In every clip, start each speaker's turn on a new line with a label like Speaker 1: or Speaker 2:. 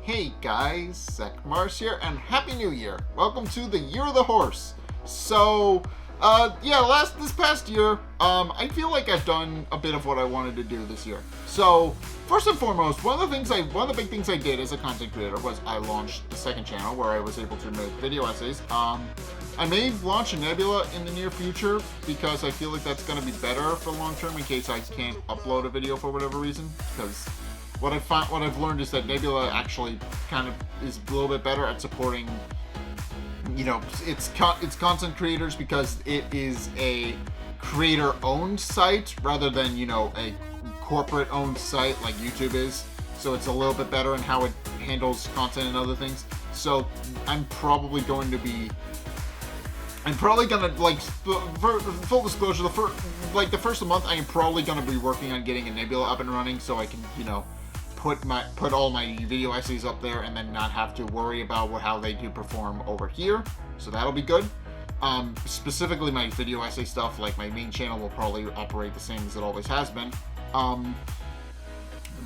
Speaker 1: Hey guys, Zack here, and Happy New Year! Welcome to the Year of the Horse. So, this past year, I feel like I've done a bit of what I wanted to do this year. So, first and foremost, one of the big things I did as a content creator was I launched the second channel where I was able to make video essays. I may launch a Nebula in the near future because I feel like that's going to be better for long term in case I can't upload a video for whatever reason. Because what I've learned is that Nebula actually kind of is a little bit better at supporting, its content creators because it is a creator-owned site rather than, a corporate-owned site like YouTube is. So it's a little bit better in how it handles content and other things. So I'm probably gonna, like, for full disclosure, the first of the month, I am probably gonna be working on getting a Nebula up and running so I can, put all my video essays up there and then not have to worry about how they do perform over here. So that'll be good. Specifically my video essay stuff, like my main channel will probably operate the same as it always has been.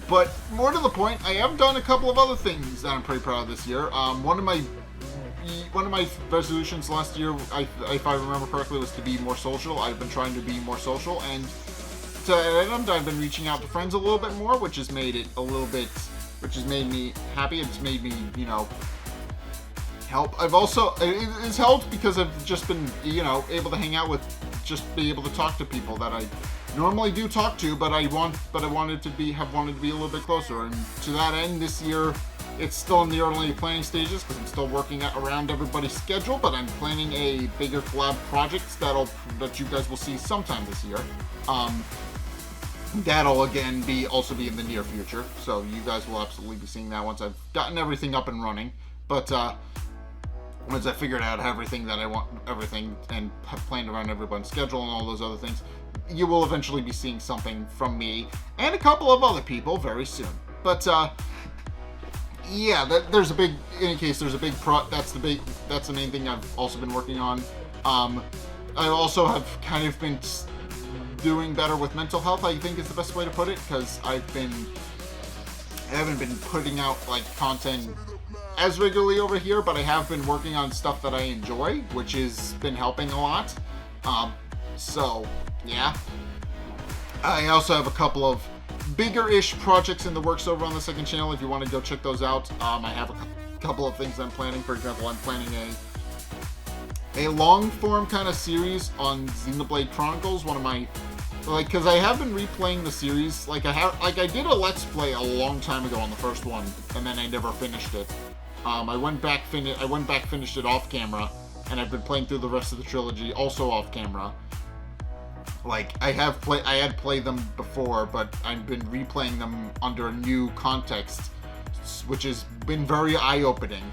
Speaker 1: But more to the point, I have done a couple of other things that I'm pretty proud of this year. One of my resolutions last year, if I remember correctly, was to be more social. I've been trying to be more social, and to that end, I've been reaching out to friends a little bit more, which has made me happy. It's made me, help. It's helped because I've just been, able to hang out with, just be able to talk to people that I normally do talk to, but I wanted to be a little bit closer. And to that end, this year, it's still in the early planning stages because I'm still working around everybody's schedule, but I'm planning a bigger collab project that you guys will see sometime this year. That'll again also be in the near future, so you guys will absolutely be seeing that once I've gotten everything up and running. But once I figured out everything that I want, and have planned around everyone's schedule and all those other things, you will eventually be seeing something from me and a couple of other people very soon. But that's the main thing I've also been working on. I also have kind of been doing better with mental health, I think is the best way to put it, because I haven't been putting out like content as regularly over here, but I have been working on stuff that I enjoy, which has been helping a lot. So yeah, I also have a couple of bigger-ish projects in the works over on the second channel if you want to go check those out. I have a couple of things I'm planning. For example, I'm planning a long-form kind of series on Xenoblade Chronicles, because I have been replaying the series. I did a Let's Play a long time ago on the first one, and then I never finished it. I went back, finished it off camera, and I've been playing through the rest of the trilogy also off camera. I had played them before, but I've been replaying them under a new context, which has been very eye-opening,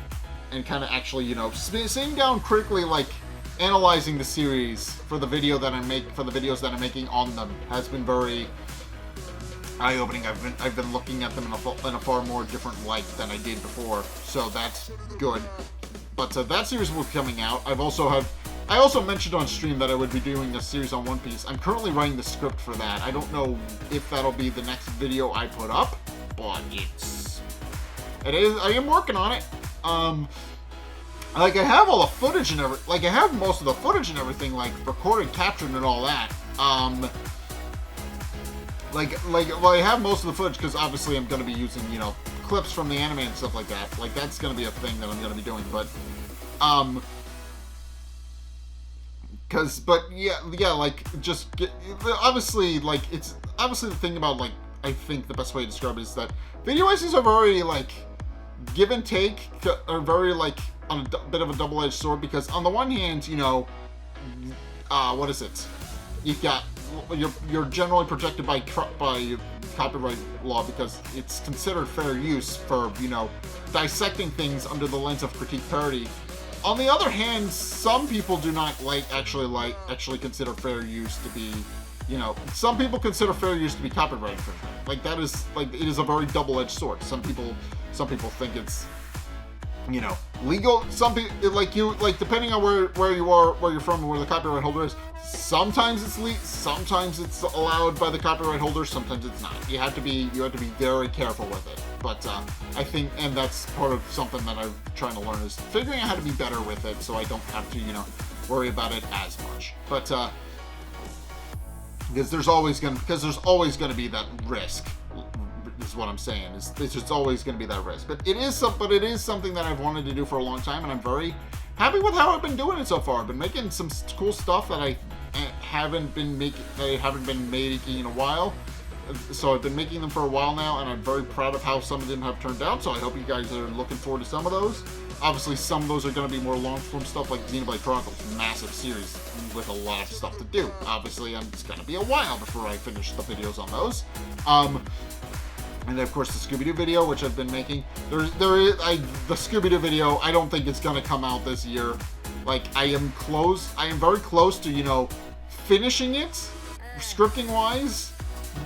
Speaker 1: and kind of actually, sitting down critically, analyzing the series for the videos that I'm making on them has been very eye-opening. I've been looking at them in a far more different light than I did before, so that's good. But that series will be coming out. I also mentioned on stream that I would be doing a series on One Piece. I'm currently writing the script for that. I don't know if that'll be the next video I put up, but it is. I am working on it. I have all the footage and I have most of the footage and everything, recorded, captured, and all that. I have most of the footage because obviously I'm going to be using, clips from the anime and stuff like that. That's going to be a thing that I'm going to be doing, but, it's obviously the thing about, I think the best way to describe it is that video essays are very, give and take, are very, on a bit of a double-edged sword, because on the one hand, what is it? You're generally protected by copyright law because it's considered fair use for, dissecting things under the lens of critique parody. On the other hand, some people do not actually consider fair use to be, some people consider fair use to be copyright infringement. It is a very double-edged sword. Some people think it's you know, legal, like depending on where you are, where you're from, and where the copyright holder is, sometimes sometimes it's allowed by the copyright holder, sometimes it's not. You have to be very careful with it. But I think, and that's part of something that I'm trying to learn, is figuring out how to be better with it, so I don't have to, you know, worry about it as much. But because there's always gonna be that risk. Is what I'm saying. It's just always going to be that risk. But it is something that I've wanted to do for a long time, and I'm very happy with how I've been doing it so far. I've been making some cool stuff that I haven't been making in a while. So I've been making them for a while now, and I'm very proud of how some of them have turned out. So I hope you guys are looking forward to some of those. Obviously, some of those are going to be more long-form stuff, like Xenoblade Chronicles, massive series with a lot of stuff to do. Obviously, it's going to be a while before I finish the videos on those. And then, of course, the Scooby-Doo video, which I've been making. The Scooby-Doo video, I don't think it's going to come out this year. Like, I am very close to, you know, finishing it, scripting-wise.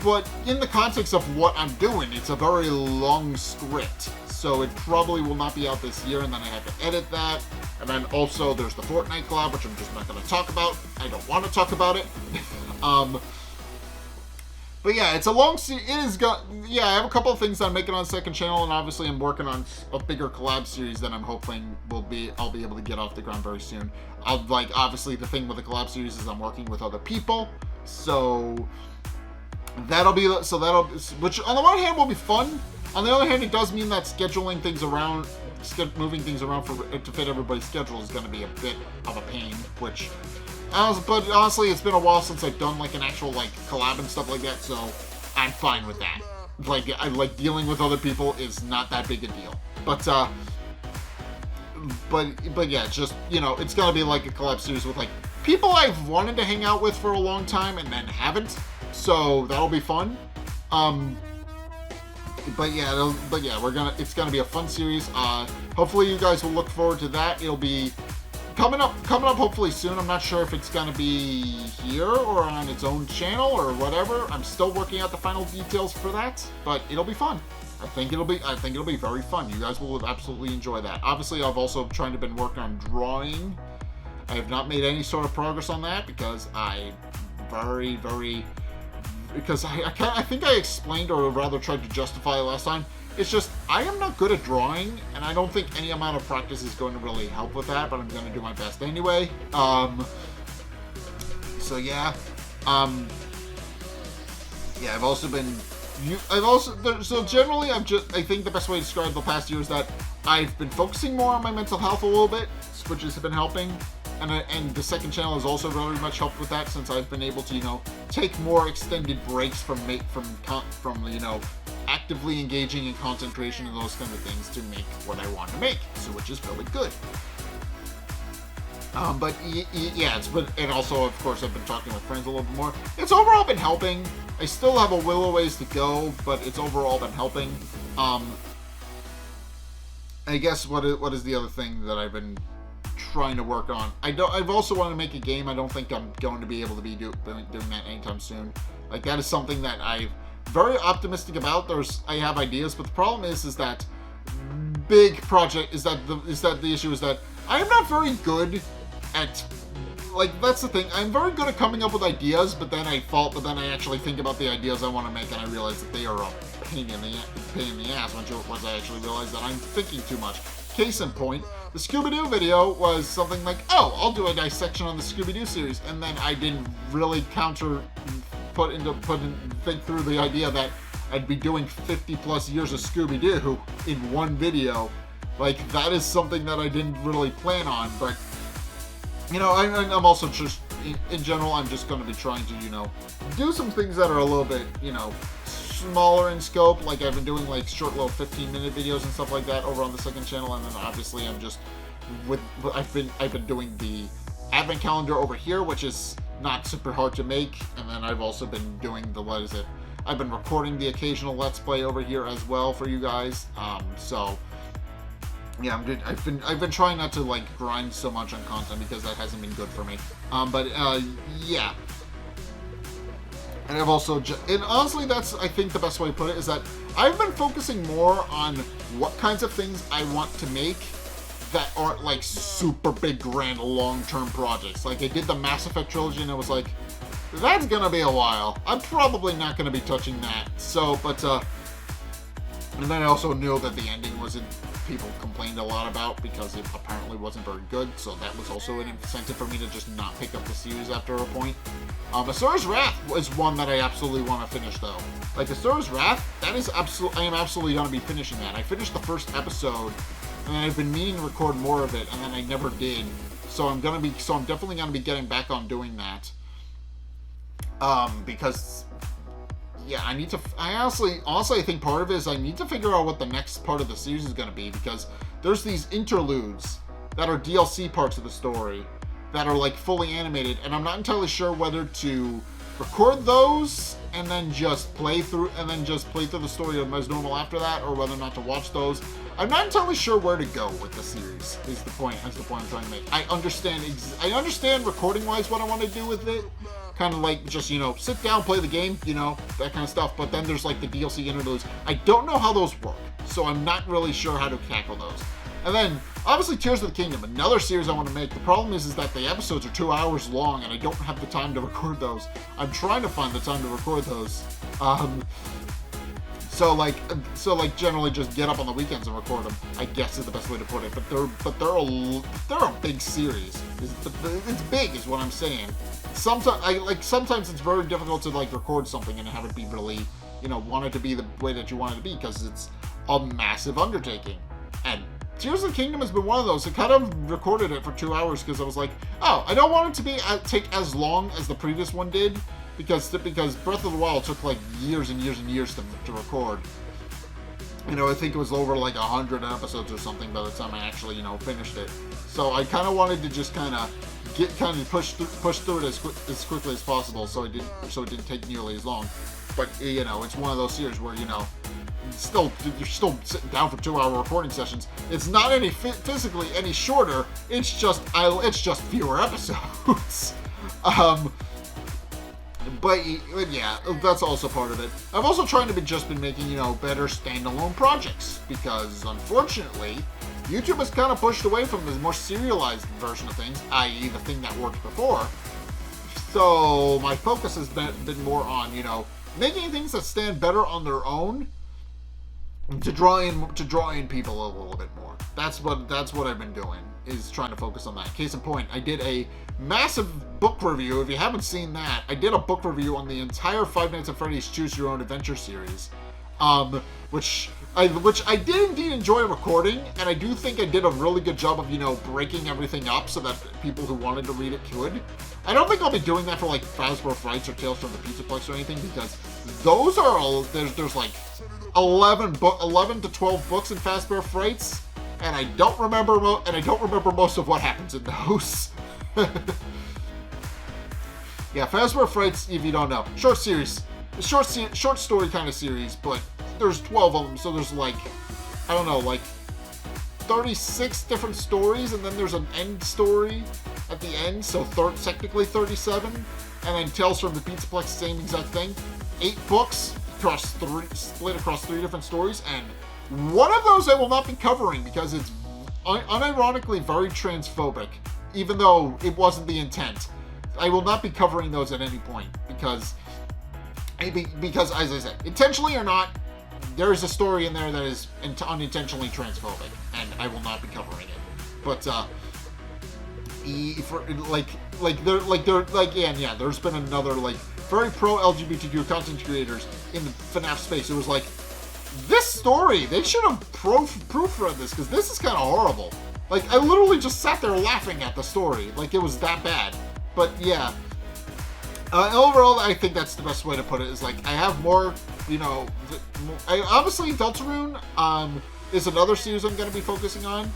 Speaker 1: But in the context of what I'm doing, it's a very long script. So it probably will not be out this year, and then I have to edit that. And then also, there's the Fortnite collab, which I'm just not going to talk about. I don't want to talk about it. But yeah, it's a long series. Yeah, I have a couple of things that I'm making on the second channel, and obviously I'm working on a bigger collab series that I'm hoping I'll be able to get off the ground very soon. Obviously the thing with the collab series is I'm working with other people, so which on the one hand will be fun. On the other hand, it does mean that moving things around to fit everybody's schedule is going to be a bit of a pain, which. But honestly, it's been a while since I've done like an actual like collab and stuff like that, so I'm fine with that. Like dealing with other people is not that big a deal. But yeah, just, you know, it's gonna be like a collab series with like people I've wanted to hang out with for a long time and then haven't. So that'll be fun. But yeah, it's gonna be a fun series. Hopefully you guys will look forward to that. It'll be coming up hopefully soon. I'm not sure if it's gonna be here or on its own channel or whatever. I'm still working out the final details for that, but it'll be fun. I think it'll be very fun. You guys will absolutely enjoy that. Obviously, I've also been working on drawing. I have not made any sort of progress on that because I think I explained, or rather tried to justify last time. It's just, I am not good at drawing, and I don't think any amount of practice is going to really help with that, but I'm going to do my best anyway. So yeah. Yeah, so generally, I think the best way to describe the past year is that I've been focusing more on my mental health a little bit, which has been helping. And the second channel has also very much helped with that, since I've been able to, you know, take more extended breaks from you know, actively engaging in content creation and those kind of things to make what I want to make, so which is really good. But yeah, and also, of course, I've been talking with friends a little bit more. It's overall been helping. I still have a will ways to go, but it's overall been helping. I guess what is the other thing that I've been trying to work on? I've also wanted to make a game. I don't think I'm going to be able to be doing that anytime soon. Like, that is something that I'm very optimistic about. I have ideas, but the problem is that big project is that the issue is that I am not very good at, like, that's the thing. I'm very good at coming up with ideas, but then I actually think about the ideas I want to make, and I realize that they are a pain in the ass once I actually realize that I'm thinking too much. Case in point, the Scooby-Doo video was something like, oh, I'll do a dissection on the Scooby-Doo series, and then I didn't really think through the idea that I'd be doing 50 plus years of Scooby-Doo in one video. Like, that is something that I didn't really plan on, but, you know, I'm also just, in general, I'm just going to be trying to, you know, do some things that are a little bit, you know, smaller in scope. Like, I've been doing like short little 15-minute videos and stuff like that over on the second channel, and then obviously I've been doing the advent calendar over here, which is not super hard to make, and then I've also been doing I've been recording the occasional Let's Play over here as well for you guys. So yeah, I've been trying not to like grind so much on content because that hasn't been good for me. Yeah. And I've also, and honestly, that's, I think the best way to put it is that I've been focusing more on what kinds of things I want to make that aren't like super big, grand, long-term projects. Like I did the Mass Effect trilogy, and it was like, that's gonna be a while. I'm probably not gonna be touching that. So, but and then I also knew that the ending wasn't, people complained a lot about because it apparently wasn't very good, so that was also an incentive for me to just not pick up the series after a point. Asura's Wrath is one that I absolutely want to finish though. Like Asura's Wrath, that is I am absolutely going to be finishing that. I finished the first episode, and then I've been meaning to record more of it, and then I never did. So I'm definitely going to be getting back on doing that. Because yeah, I honestly, I think part of it is I need to figure out what the next part of the series is going to be, because there's these interludes that are DLC parts of the story that are like fully animated, and I'm not entirely sure whether to record those and then just play through the story as normal after that, or whether or not to watch those. I'm not entirely sure where to go with the series. Is the point I'm trying to make. I understand recording wise what I want to do with it. Kind of like just, sit down, play the game, that kind of stuff. But then there's like the DLC interludes. I don't know how those work, so I'm not really sure how to tackle those. And then, obviously, Tears of the Kingdom, another series I want to make. The problem is that the episodes are 2 hours long, and I don't have the time to record those. I'm trying to find the time to record those. So generally just get up on the weekends and record them, I guess is the best way to put it. But they're a big series. It's big, is what I'm saying. Sometimes it's very difficult to like record something and have it be really, want it to be the way that you want it to be, because it's a massive undertaking. And Tears of the Kingdom has been one of those. I kind of recorded it for 2 hours because I was like, oh, I don't want it to take as long as the previous one did, because Breath of the Wild took like years and years and years to record. I think it was over like 100 episodes or something by the time I actually, finished it. So I kind of wanted to just push through it as quickly as possible, so it didn't take nearly as long. But it's one of those series where you're still sitting down for 2 hour recording sessions. It's not any physically any shorter. It's just fewer episodes. But yeah, that's also part of it. I've also trying to been making better standalone projects, because unfortunately YouTube has kind of pushed away from the more serialized version of things, i.e. the thing that worked before. So my focus has been more on making things that stand better on their own, to draw in people a little bit more. That's what I've been doing, is trying to focus on that. Case in point, I did a massive book review. If you haven't seen that, I did a book review on the entire Five Nights at Freddy's Choose Your Own Adventure series, which I did indeed enjoy recording, and I do think I did a really good job of breaking everything up so that people who wanted to read it could. I don't think I'll be doing that for like Fazbear Frights or Tales from the Pizzaplex or anything, because those are there's like 11 to 12 books in Fazbear Frights, and I don't remember most of what happens in those. Yeah, Fazbear Frights, if you don't know, short story kind of series, but there's 12 of them, so there's like 36 different stories, and then there's an end story at the end, so technically 37. And then Tales from the Pizzaplex, same exact thing. 8 books split across 3 different stories, and one of those I will not be covering because it's unironically very transphobic, even though it wasn't the intent. I will not be covering those at any point because as I said, intentionally or not, there is a story in there that is unintentionally transphobic, and I will not be covering it. But there's been another very pro LGBTQ content creators in the FNAF space. It was like, this story, they should have proofread this, because this is kind of horrible. I literally just sat there laughing at the story, it was that bad. But yeah, overall, I think that's the best way to put it. Is I have more, obviously Deltarune is another series I'm going to be focusing on.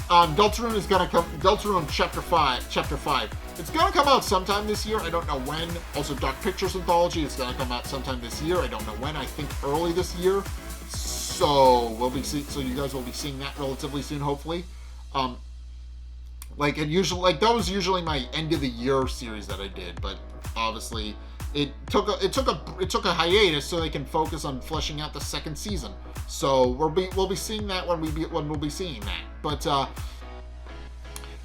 Speaker 1: Deltarune is going to come. Deltarune Chapter 5. It's going to come out sometime this year. I don't know when. Also, Dark Pictures Anthology is going to come out sometime this year. I don't know when. I think early this year. So you guys will be seeing that relatively soon, hopefully. That was usually my end of the year series that I did, but obviously it took a hiatus so they can focus on fleshing out the second season. So we'll be seeing that when we'll be seeing that. But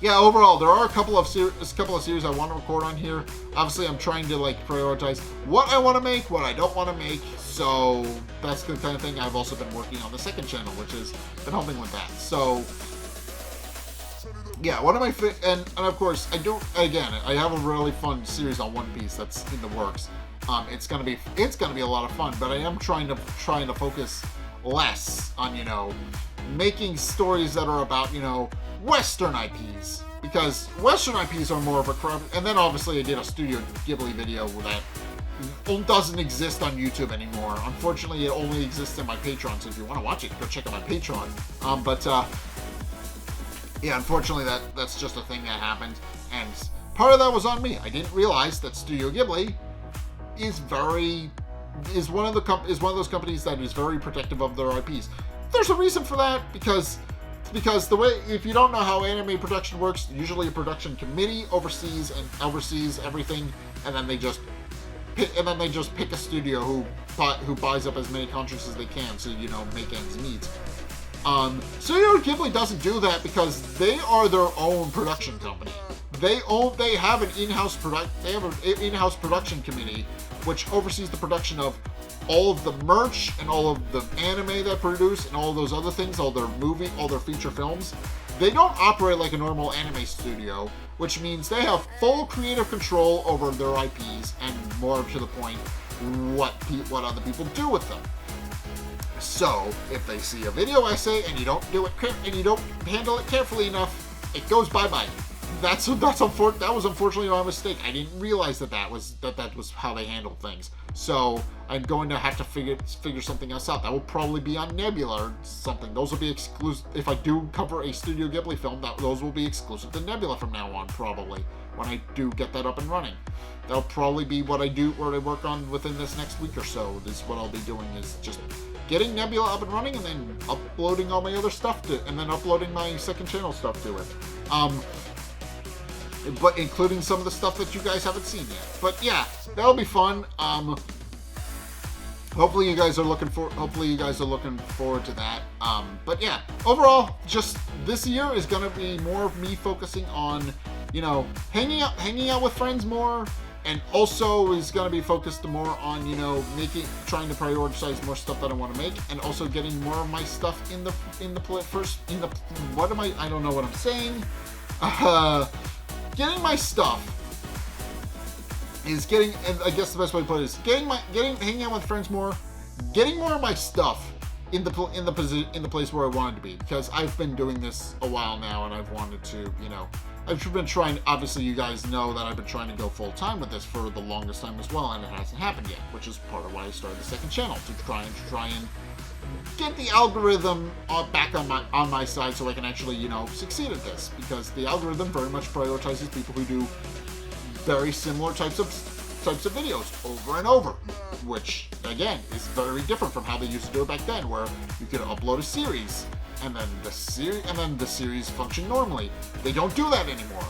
Speaker 1: yeah, overall, there are a couple of series I want to record on here. Obviously, I'm trying to like prioritize what I want to make, what I don't want to make. So that's the kind of thing. I've also been working on the second channel, which has been helping with that. So yeah, one of my and of course I have a really fun series on One Piece that's in the works. It's gonna be a lot of fun, but I am trying to focus less on making stories that are about Western IPs, because Western IPs are more of a crowd. And then obviously I did a Studio Ghibli video that doesn't exist on YouTube anymore. Unfortunately, it only exists in my Patreon. So if you want to watch it, go check out my Patreon. Yeah, unfortunately that's just a thing that happened, and part of that was on me. I didn't realize that Studio Ghibli is one of those companies that is very protective of their IPs. There's a reason for that, because the way, if you don't know how anime production works, usually a production committee oversees everything, and then they just pick a studio who buys up as many contracts as they can, so make ends meet. Studio Ghibli doesn't do that because they are their own production company. They have an in-house production committee which oversees the production of all of the merch and all of the anime they produce and all those other things, all their feature films. They don't operate like a normal anime studio, which means they have full creative control over their IPs, and more to the point, what other people do with them. So if they see a video essay and you don't handle it carefully enough, it goes bye-bye. That was unfortunately my mistake. I didn't realize that was how they handled things. So I'm going to have to figure something else out. That will probably be on Nebula or something. Those will be exclusive. If I do cover a Studio Ghibli film, those will be exclusive to Nebula from now on, probably, when I do get that up and running. That'll probably be what I work on within this next week or so. This is what I'll be doing, is just getting Nebula up and running, and then uploading all my other stuff and then uploading my second channel stuff to it. But including some of the stuff that you guys haven't seen yet. But yeah, that'll be fun. Hopefully you guys are looking forward to that. But yeah, overall, just this year is gonna be more of me focusing on, hanging out with friends more, and also is gonna be focused more on, trying to prioritize more stuff that I want to make, and also getting more of my stuff I don't know what I'm saying. Getting my stuff is and I guess the best way to put it is hanging out with friends more, getting more of my stuff in the place where I wanted to be, because I've been doing this a while now, and I've wanted to, I've been trying. Obviously, you guys know that I've been trying to go full time with this for the longest time as well, and it hasn't happened yet, which is part of why I started the second channel, to try and get the algorithm back on my side, so I can actually succeed at this, because the algorithm very much prioritizes people who do very similar types of videos over and over, which again is very different from how they used to do it back then, where you could upload a series and then the series function normally. They don't do that anymore.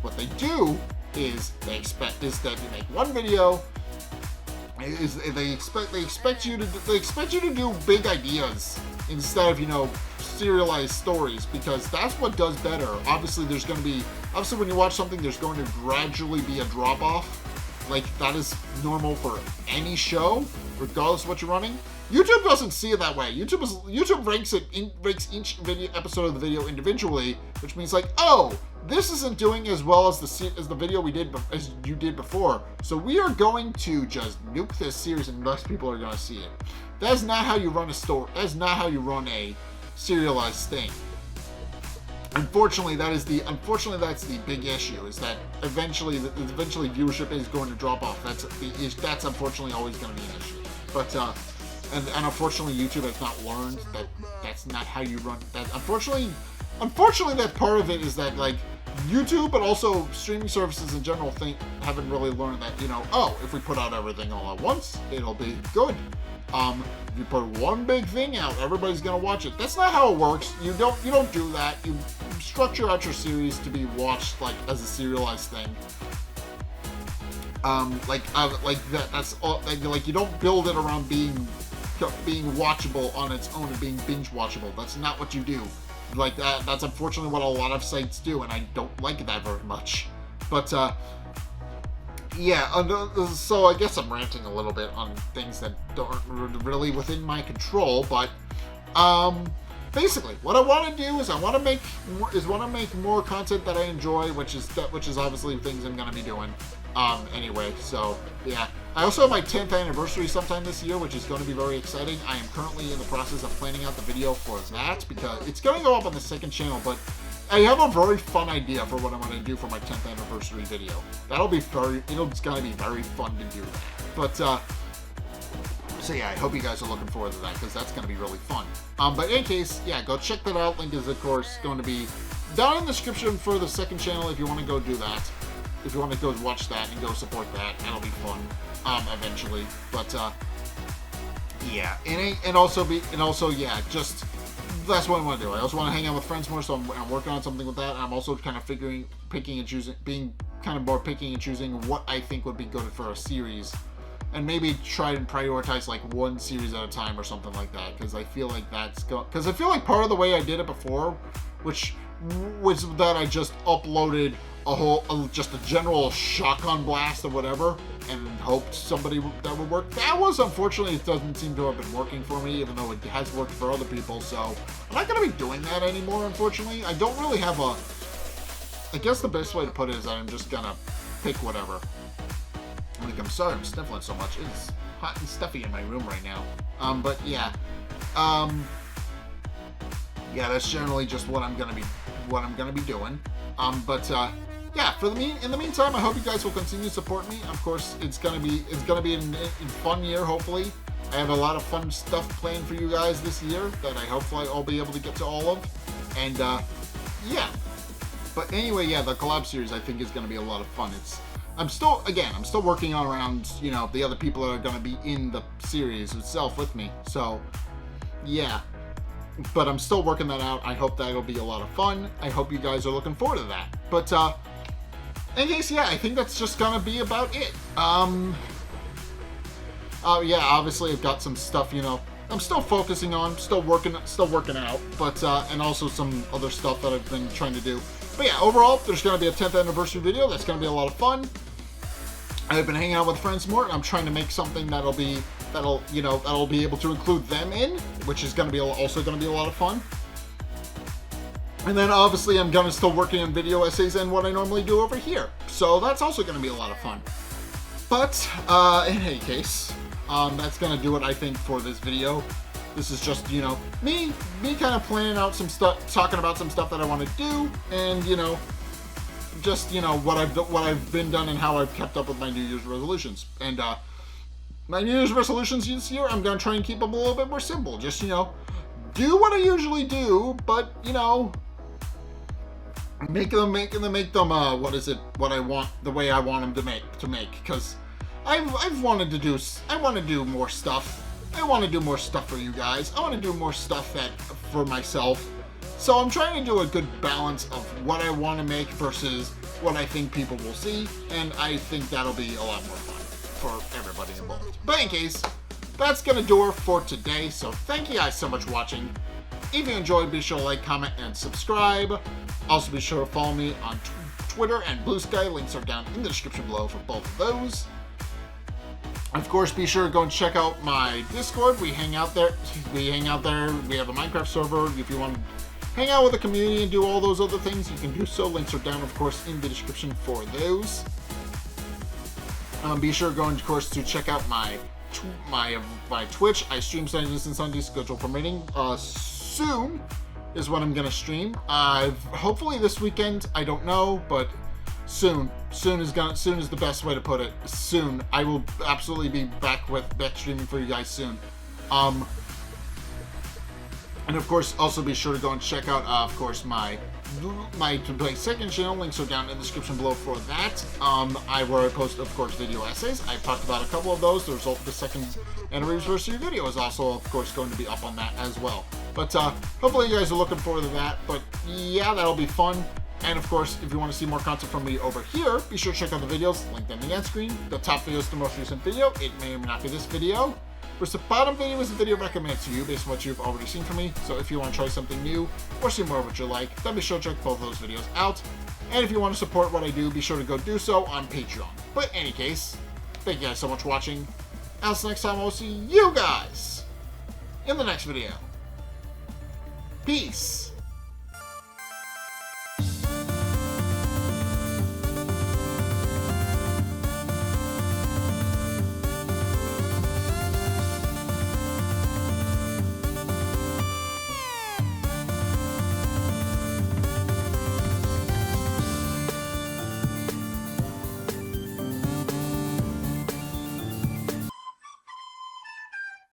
Speaker 1: What they do is they expect you make one video. They expect you to do big ideas instead of serialized stories, because that's what does better. Obviously when you watch something, there's going to gradually be a drop off. Like, that is normal for any show, regardless of what you're running. YouTube doesn't see it that way. YouTube ranks each episode of the video individually, which means like, oh, this isn't doing as well as the video as you did before, so we are going to just nuke this series and less people are going to see it. That's not how you run a store. That's not how you run a serialized thing. Unfortunately, that's the big issue, is that eventually viewership is going to drop off. That's unfortunately always going to be an issue. But and unfortunately, YouTube has not learned that that's not how you run that. Unfortunately, that part of it is that, like, YouTube, but also streaming services in general, haven't really learned that, if we put out everything all at once, it'll be good. If you put one big thing out, everybody's gonna watch it. That's not how it works. You don't do that. You structure out your series to be watched like as a serialized thing. That's all. Like you don't build it around being watchable on its own and being binge watchable. That's not what you do. like that's unfortunately what a lot of sites do, and I don't like that very much. But yeah, so I guess I'm ranting a little bit on things that aren't really within my control, but basically, what I want to do is I want to make more content that I enjoy, which is obviously things I'm going to be doing. Anyway, so yeah. I also have my 10th anniversary sometime this year, which is going to be very exciting. I am currently in the process of planning out the video for that because it's going to go up on the second channel, but I have a very fun idea for what I'm going to do for my 10th anniversary video. It's going to be very fun to do that. But, so yeah, I hope you guys are looking forward to that because that's going to be really fun. But in any case, yeah, go check that out. Link is, of course, going to be down in the description for the second channel if you want to go do that. If you want to go watch that and go support that, that'll be fun, eventually. But, yeah, and also, yeah, just, that's what I want to do. I also want to hang out with friends more, so I'm working on something with that. I'm also kind of picking and choosing what I think would be good for a series. And maybe try and prioritize like one series at a time or something like that, because I feel like part of the way I did it before, which was that I just uploaded just a general shotgun blast or whatever, and hoped that would work. That was, unfortunately, it doesn't seem to have been working for me, even though it has worked for other people. So I'm not going to be doing that anymore, unfortunately. I don't really have I guess the best way to put it is that I'm just gonna pick whatever. Like, I'm sorry I'm sniffling so much. It's hot and stuffy in my room right now. But yeah. Yeah, that's generally just what I'm gonna be doing. Yeah, in the meantime, I hope you guys will continue to support me. Of course, it's gonna be a fun year, hopefully. I have a lot of fun stuff planned for you guys this year that hopefully I'll be able to get to all of. And yeah. But anyway, yeah, the collab series I think is gonna be a lot of fun. I'm still working on around, the other people that are going to be in the series itself with me. So, yeah. But I'm still working that out. I hope that'll be a lot of fun. I hope you guys are looking forward to that. But, in case, yeah, I think that's just going to be about it. Yeah, obviously I've got some stuff, I'm still focusing on, still working out, but, and also some other stuff that I've been trying to do. But yeah, overall, there's going to be a 10th anniversary video. That's going to be a lot of fun. I've been hanging out with friends more, and I'm trying to make something that'll be able to include them in, which is also going to be a lot of fun. And then obviously I'm still working on video essays and what I normally do over here. So that's also going to be a lot of fun. But in any case, that's going to do it, I think, for this video. This is just, me kind of planning out some stuff, talking about some stuff that I want to do, and, just, what I've been done and how I've kept up with my New Year's resolutions. And, my New Year's resolutions this year, I'm going to try and keep them a little bit more simple. Just, do what I usually do, but, make them, what I want, the way I want them to make, because I want to do more stuff. I want to do more stuff for you guys. I want to do more stuff for myself. So I'm trying to do a good balance of what I want to make versus what I think people will see, and I think that'll be a lot more fun for everybody involved. But in case, that's gonna do it for today, so thank you guys so much for watching. If you enjoyed, be sure to like, comment, and subscribe. Also be sure to follow me on Twitter and Blue Sky. Links are down in the description below for both of those. Of course, be sure to go and check out my Discord. We hang out there. We have a Minecraft server. If you want to hang out with the community and do all those other things, you can do so. Links are down, of course, in the description for those. Be sure to go, of course, to check out my Twitch. I stream Saturdays and Sundays, schedule permitting. Soon is when I'm gonna stream. Hopefully this weekend. I don't know, but soon is the best way to put it. Soon, I will absolutely be back streaming for you guys soon. And of course, also be sure to go and check out, of course, my second channel. Links are down in the description below for that. Where I post, of course, video essays. I've talked about a couple of those. The second anniversary video is also, of course, going to be up on that as well. But hopefully you guys are looking forward to that. But yeah, that'll be fun. And of course, if you want to see more content from me over here, be sure to check out the videos linked on the end screen. The top video is the most recent video. It may or may not be this video. Whereas the bottom video is a video recommended to you based on what you've already seen from me. So if you want to try something new or see more of what you like, then be sure to check both of those videos out. And if you want to support what I do, be sure to go do so on Patreon. But in any case, thank you guys so much for watching. Until next time, I'll see you guys in the next video. Peace.